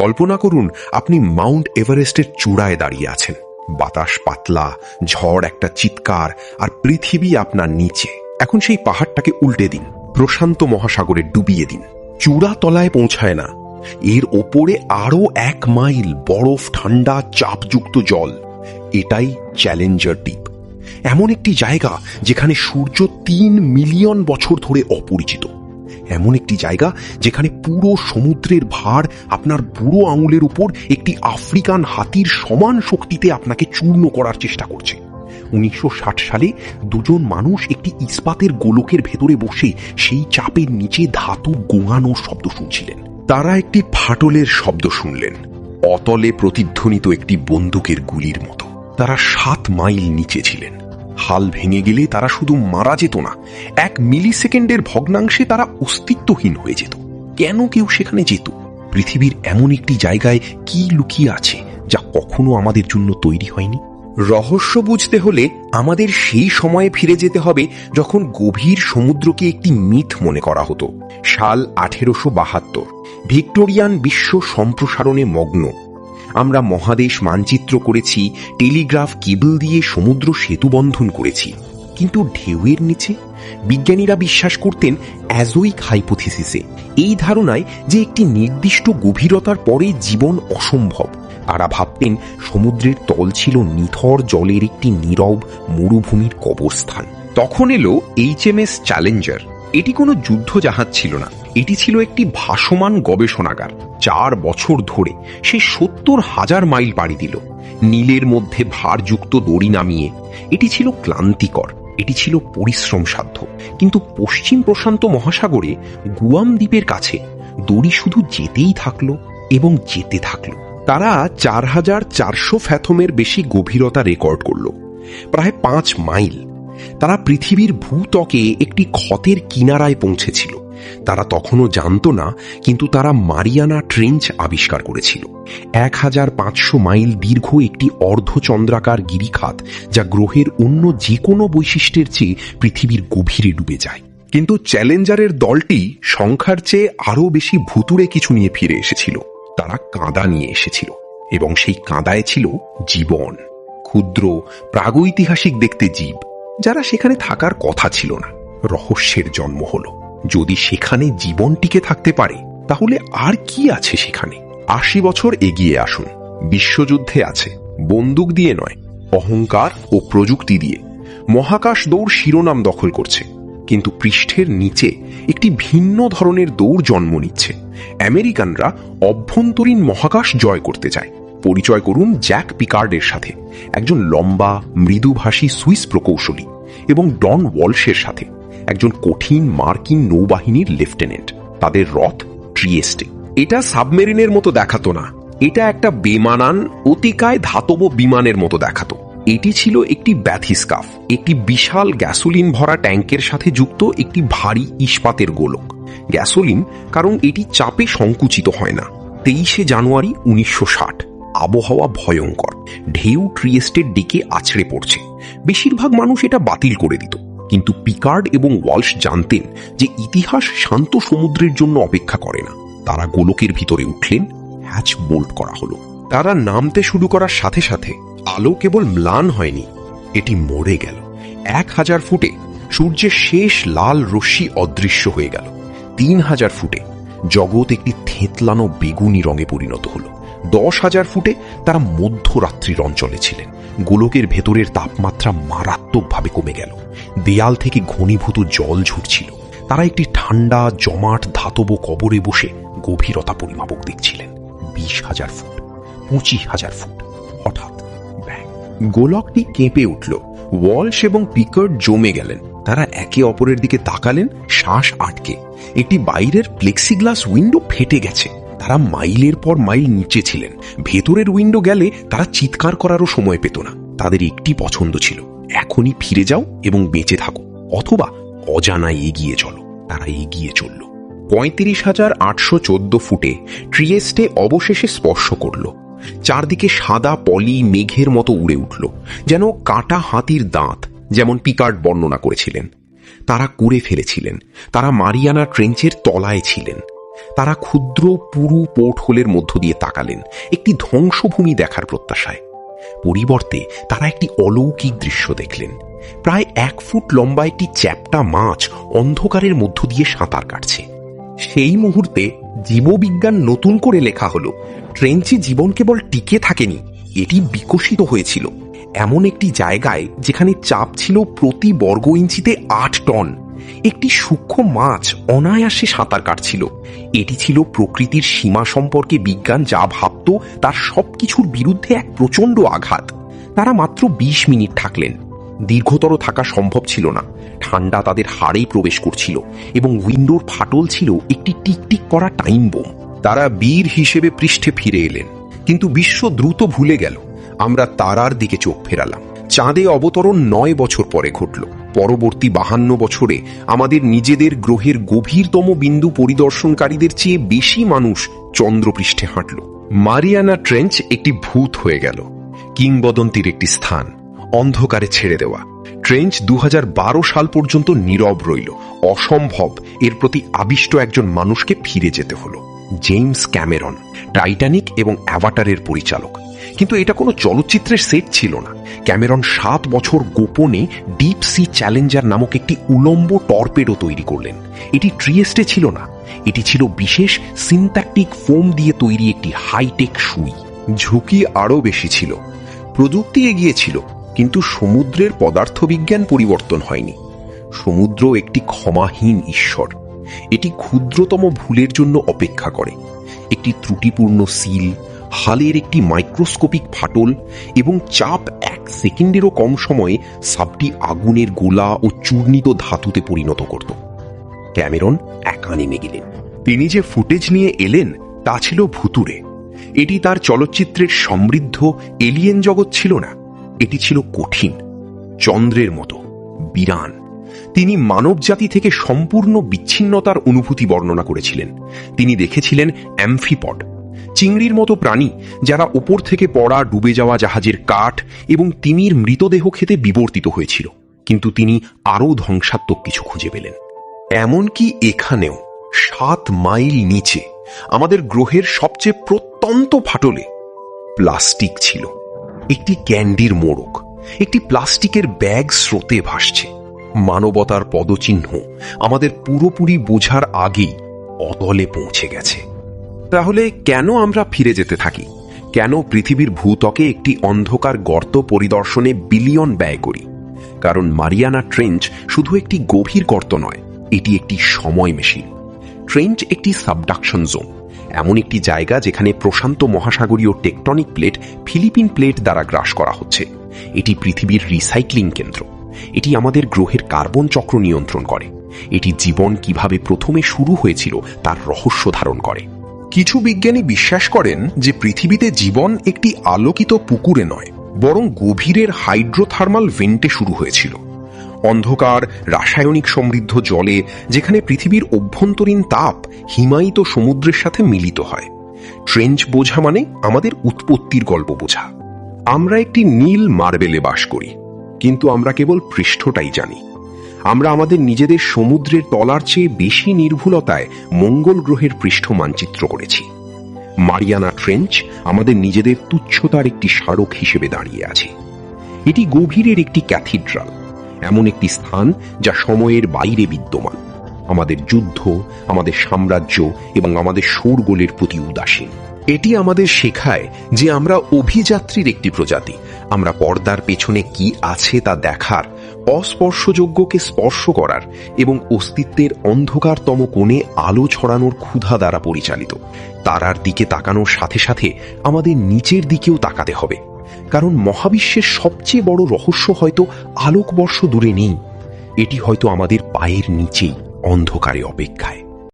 কল্পনা করুন আপনি মাউন্ট এভারেস্টের চূড়ায় দাঁড়িয়ে আছেন। বাতাস পাতলা, ঝড় একটা চিৎকার, আর পৃথিবী আপনার নিচে। এখন সেই পাহাড়টাকে উল্টে দিন, প্রশান্ত মহাসাগরে ডুবিয়ে দিন। চূড়া তলায় পৌঁছায় না, এর ওপরে আরো 1 মাইল বরফ ঠান্ডা চাপযুক্ত জল। এটাই চ্যালেঞ্জার দ্বীপ। এমন একটি জায়গা যেখানে সূর্য 3 মিলিয়ন বছর ধরে অপরিচিত। এমন একটি জায়গা যেখানে পুরো সমুদ্রের ভার আপনার বুড়ো আঙুলের উপর একটি আফ্রিকান হাতির সমান শক্তিতে আপনাকে চূর্ণ করার চেষ্টা করছে। 1960 সালে 2 মানুষ একটি ইস্পাতের গোলকের ভেতরে বসে সেই চাপের নিচে ধাতু গোঙানোর শব্দ শুনছিলেন। তারা একটি ফাটলের শব্দ শুনলেন, অতলে প্রতিধ্বনিত একটি বন্দুকের গুলির মতো। তারা 7 মাইল নিচে ছিলেন। হাল ভেঙে গেলে তারা শুধু মারা যেত না, 1 মিলিসেকেন্ডের ভগ্নাংশে তারা অস্তিত্বহীন হয়ে যেত। কেন কেউ সেখানে যেত? পৃথিবীর এমন একটি জায়গায় কি লুকিয়ে আছে যা কখনো আমাদের জন্য তৈরি হয়নি? রহস্য বুঝতে হলে আমাদের সেই সময়ে ফিরে যেতে হবে যখন গভীর সমুদ্রকে একটি মিথ মনে করা হতো। সাল 1872। ভিক্টোরিয়ান বিশ্ব সম্প্রসারণে মগ্ন। আমরা মহাদেশ মানচিত্র করেছি, টেলিগ্রাফ কেবল দিয়ে সমুদ্র সেতু বন্ধন করেছি, কিন্তু ঢেউয়ের নিচে বিজ্ঞানীরা বিশ্বাস করতেন অ্যাজোইক হাইপোথিসিসে, এই ধারণায় যে একটি নির্দিষ্ট গভীরতার পরে জীবন অসম্ভব। তারা ভাবতেন সমুদ্রের তল ছিল নিথর জলের একটি নীরব মরুভূমির কবরস্থান। তখন এলো HMS চ্যালেঞ্জার। এটি কোনো যুদ্ধ জাহাজ ছিল না, এটি ছিল একটি ভাসমান গবেষণাগার। 4 বছর ধরে সে 70,000 মাইল পাড়ি দিল, নীলের মধ্যে ভারযুক্ত দড়ি নামিয়ে। এটি ছিল ক্লান্তিকর, এটি ছিল পরিশ্রম সাধ্য, কিন্তু পশ্চিম প্রশান্ত মহাসাগরে গুয়াম দ্বীপের কাছে দড়ি শুধু যেতেই থাকলো এবং যেতে থাকলো। তারা 4400 ফ্যাথমের বেশি গভীরতা রেকর্ড করল, প্রায় 5 মাইল। তারা পৃথিবীর ভূত্বকে একটি ক্ষতের কিনারায় পৌঁছেছিল। তারা তখনও জানত না, কিন্তু তারা মারিয়ানা ট্রেঞ্চ আবিষ্কার করেছিল। 1500 মাইল দীর্ঘ একটি অর্ধচন্দ্রাকার গিরিখাত, যা গ্রহের অন্য যে কোনো বৈশিষ্ট্যের চেয়ে পৃথিবীর গভীরে ডুবে যায়। কিন্তু চ্যালেঞ্জারের দলটি সংখ্যার চেয়ে আরও বেশি ভুতুড়ে কিছু নিয়ে ফিরে এসেছিল। তারা কাঁদা নিয়ে এসেছিল, এবং সেই কাঁদায় ছিল জীবন। ক্ষুদ্র প্রাগৈতিহাসিক দেখতে জীব, যারা সেখানে থাকার কথা ছিল না। রহস্যের জন্ম হলো, যদি সেখানে জীবন টিকে থাকতে পারে তাহলে আর কি আছে সেখানে? 80 বছর এগিয়ে আসুন। বিশ্বযুদ্ধে আছে, বন্দুক দিয়ে নয়, অহংকার ও প্রযুক্তি দিয়ে। মহাকাশ দৌড় শিরোনাম দখল করছে, কিন্তু পৃষ্ঠের নিচে একটি ভিন্ন ধরনের দৌড় জন্ম নিচ্ছে। আমেরিকানরা অভ্যন্তরীণ মহাকাশ জয় করতে চায়। পরিচয় করুন জ্যাক পিকার্ডের সাথে, একজন লম্বা মৃদুভাষী সুইস প্রকৌশলী, এবং ডন ওয়ালশের সাথে, একজন কঠিন মার্কিন নৌবাহিনীর লেফটেন্যান্ট। তাদের রথ ট্রিয়েস্টে। এটা সাবমেরিনের মতো দেখাতো না, এটা একটা বেমানান অতিকায় ধাতব বিমানের মতো দেখাতো। এটি ছিল একটি ব্যাথিস্কাফ, একটি বিশাল গ্যাসোলিন ভরা ট্যাঙ্কের সাথে যুক্ত একটি ভারী ইস্পাতের গোলক। গ্যাসোলিন কারণ এটি চাপে সংকুচিত হয় না। 23 জানুয়ারি 1960। আবহাওয়া ভয়ঙ্কর, ঢেউ ট্রিয়েস্টের দিকে আছড়ে পড়ছে। বেশিরভাগ মানুষ এটা বাতিল করে দিত, কিন্তু পিকার্ড এবং ওয়ালশ জানতেন যে ইতিহাস শান্ত সমুদ্রের জন্য অপেক্ষা করে না। তারা গোলকের ভিতরে উঠলেন, হ্যাচ বোল্ট করা হলো। তারা নামতে শুরু করার সাথে সাথে আলো কেবল ম্লান হয়নি, এটি মরে গেল। 1000 ফুটে সূর্যের শেষ লাল রশ্মি অদৃশ্য হয়ে গেল। 3000 ফুটে জগৎ একটি থেতলানো বেগুনি রঙে পরিণত হল। 10,000 ফুটে তারা মধ্যরাত্রির অঞ্চলে ছিলেন। গোলকের ভেতরের তাপমাত্রা মারাত্মকভাবে কমে গেল। দেয়াল থেকে ঘনীভূত জল ঝরছিল। তারা একটি ঠান্ডা জমাট ধাতব কবরে বসে গভীরতা পরিমাপক দেখছিলেন। 20,000 ফুট, 25,000 ফুট। হঠাৎ ব্যাং, গোলকটি কেঁপে উঠল। ওয়ালশ এবং পিকার্ড জমে গেলেন। তারা একে অপরের দিকে তাকালেন, শ্বাস আটকে। একটি বাইরের প্লেক্সিগ্লাস উইন্ডো ফেটে গেছে। তারা মাইলের পর মাইল নিচে ছিলেন। ভেতরের উইন্ডো গেলে তারা চিৎকার করারও সময় পেত না। তাদের একটি পছন্দ ছিল, এখনই ফিরে যাও এবং বেঁচে থাকো, অথবা অজানায় এগিয়ে চলো। তারা এগিয়ে চলল। 35,814 ফুটে ট্রিয়েস্টে অবশেষে স্পর্শ করল। চারদিকে সাদা পলি মেঘের মতো উড়ে উঠল, যেন কাটা হাতির দাঁত, যেমন পিকার্ড বর্ণনা করেছিলেন। তারা করে ফেলেছিলেন, তারা মারিয়ানা ট্রেঞ্চের তলায় ছিলেন। তারা ক্ষুদ্র পুরু পোর্ট হোলের মধ্য দিয়ে তাকালেন একটি ধ্বংসভূমি দেখার প্রত্যাশায়। পরিবর্তে তারা একটি অলৌকিক দৃশ্য দেখলেন। প্রায় 1 ফুট লম্বা একটি চ্যাপ্টা মাছ অন্ধকারের মধ্য দিয়ে সাঁতার কাটছে। সেই মুহূর্তে জীববিজ্ঞান নতুন করে লেখা হলো। ট্রেঞ্চে জীবন কেবল টিকে থাকেনি, এটি বিকশিত হয়েছিল এমন একটি জায়গায় যেখানে চাপ ছিল প্রতি বর্গ ইঞ্চিতে 8 টন। একটি সূক্ষ্ম মাছ অনায়াসে সাঁতার কাটছিল। এটি ছিল প্রকৃতির সীমা সম্পর্কে বিজ্ঞান যা ভাবত তার সবকিছুর বিরুদ্ধে এক প্রচণ্ড আঘাত। তারা মাত্র 20 মিনিট থাকলেন। দীর্ঘতর থাকা সম্ভব ছিল না। ঠান্ডা তাদের হাড়েই প্রবেশ করছিল এবং উইন্ডোর ফাটল ছিল একটি টিকটিক করা টাইম বোম। তারা বীর হিসেবে পৃষ্ঠে ফিরে এলেন, কিন্তু বিশ্ব দ্রুত ভুলে গেল। আমরা তারার দিকে চোখ ফেরালাম। চাঁদে অবতরণ 9 বছর পরে ঘটল। পরবর্তী 52 বছরে আমাদের নিজেদের গ্রহের গভীরতম বিন্দু পরিদর্শনকারীদের চেয়ে বেশি মানুষ চন্দ্রপৃষ্ঠে হাঁটল। মারিয়ানা ট্রেঞ্চ একটি ভূত হয়ে গেল, কিংবদন্তির একটি স্থান, অন্ধকারে ছেড়ে দেওয়া। ট্রেঞ্চ 2012 সাল পর্যন্ত নীরব রইল। অসম্ভব এর প্রতি আবিষ্ট একজন মানুষকে ফিরে যেতে হলো, জেমস ক্যামেরন, টাইটানিক এবং অ্যাভাটারের পরিচালক। কিন্তু এটা কোনো চলচ্চিত্রের সেট ছিল না। ক্যামেরন 7 বছর গোপনে ডিপ সি চ্যালেঞ্জার নামক একটি উলম্ব টর্পেডো তৈরি করলেন। এটি ট্রিয়েস্টে ছিল না, এটি ছিল বিশেষ সিনথেটিক ফোম দিয়ে তৈরি একটি হাইটেক সুই। ঝুঁকি আরও বেশি ছিল, প্রযুক্তি এগিয়েছিল, কিন্তু সমুদ্রের পদার্থবিজ্ঞান পরিবর্তন হয়নি। সমুদ্র একটি ক্ষমাহীন ঈশ্বর। এটি ক্ষুদ্রতম ভুলের জন্য অপেক্ষা করে। একটি ত্রুটিপূর্ণ সিল, হালের একটি মাইক্রোস্কোপিক ফাটল এবং চাপ 1 সেকেন্ডেরও কম সময়ে সাবটি আগুনের গোলা ও চূর্ণিত ধাতুতে পরিণত করত। ক্যামেরন একা নেমে গেলেন। তিনি যে ফুটেজ নিয়ে এলেন তা ছিল ভুতুড়ে। এটি তার চলচ্চিত্রের সমৃদ্ধ এলিয়েন জগৎ ছিল না, এটি ছিল কঠিন, চন্দ্রের মতো বিরান। তিনি মানবজাতি থেকে সম্পূর্ণ বিচ্ছিন্নতার অনুভূতি বর্ণনা করেছিলেন। তিনি দেখেছিলেন অ্যামফিপড, চিংড়ির মতো প্রাণী যারা ওপর থেকে পড়া ডুবে যাওয়া জাহাজের কাঠ এবং তিমির মৃতদেহ খেতে বিবর্তিত হয়েছিল। কিন্তু তিনি আরও ধ্বংসাত্মক কিছু খুঁজে পেলেন। এমনকি এখানেও 7 মাইল নিচে আমাদের গ্রহের সবচেয়ে প্রত্যন্ত ফাটলে প্লাস্টিক ছিল। একটি ক্যান্ডির মোড়ক, একটি প্লাস্টিকের ব্যাগ স্রোতে ভাসছে। মানবতার পদচিহ্ন আমাদের পুরোপুরি বোঝার আগেই অতলে পৌঁছে গেছে। তাহলে কেন আমরা ফিরে যেতে থাকি? কেন পৃথিবীর ভূত্বকে একটি অন্ধকার গর্ত পরিদর্শনে বিলিয়ন ব্যয় করি? কারণ মারিয়ানা ট্রেঞ্চ শুধু একটি গভীর গর্ত নয়, এটি একটি সময় মেশিন। ট্রেঞ্চ একটি সাবডাকশন জোন, এমন একটি জায়গা যেখানে প্রশান্ত মহাসাগরীয় টেকটনিক প্লেট ফিলিপিন প্লেট দ্বারা গ্রাস করা হচ্ছে। এটি পৃথিবীর রিসাইক্লিং কেন্দ্র। এটি আমাদের গ্রহের কার্বন চক্র নিয়ন্ত্রণ করে। এটি জীবন কিভাবে প্রথমে শুরু হয়েছিল তার রহস্য ধারণ করে। কিছু বিজ্ঞানী বিশ্বাস করেন যে পৃথিবীতে জীবন একটি আলোকিত পুকুরে নয়, বরং গভীরের হাইড্রোথার্মাল ভেন্টে শুরু হয়েছিল। অন্ধকার রাসায়নিক সমৃদ্ধ জলে, যেখানে পৃথিবীর অভ্যন্তরীণ তাপ হিমায়িত সমুদ্রের সাথে মিলিত হয়। ট্রেঞ্চ বোঝা মানে আমাদের উৎপত্তির গল্প বোঝা। আমরা একটি নীল মার্বেলে বাস করি, কিন্তু আমরা কেবল পৃষ্ঠটাই জানি। আমরা আমাদের নিজেদের সমুদ্রের তলার চেয়ে বেশি নির্ভুলতায় মঙ্গল গ্রহের পৃষ্ঠ মানচিত্র করেছি। মারিয়ানা ট্রেঞ্চ আমাদের নিজেদের তুচ্ছতার একটি স্মারক হিসেবে দাঁড়িয়ে আছে। এটি গভীরের একটি ক্যাথিড্রাল, এমন একটি স্থান যা সময়ের বাইরে বিদ্যমান। আমাদের যুদ্ধ, আমাদের সাম্রাজ্য এবং আমাদের শোরগোলের প্রতি উদাসীন। এটি আমাদের শেখায় যে আমরা অভিযাত্রীর একটি প্রজাতি। আমরা পর্দার পেছনে কি আছে তা দেখার, অস্পর্শযোগ্যকে স্পর্শ করার এবং অস্তিত্বের অন্ধকারতম কোণে আলো ছড়ানোর ক্ষুধা দ্বারা পরিচালিত। তারার দিকে তাকানোর সাথে সাথে আমাদের নিচের দিকেও তাকাতে হবে, কারণ মহাবিশ্বের সবচেয়ে বড় রহস্য হয়তো আলোকবর্ষ দূরে নেই, এটি হয়তো আমাদের পায়ের নিচেই অন্ধকারে অপেক্ষায়।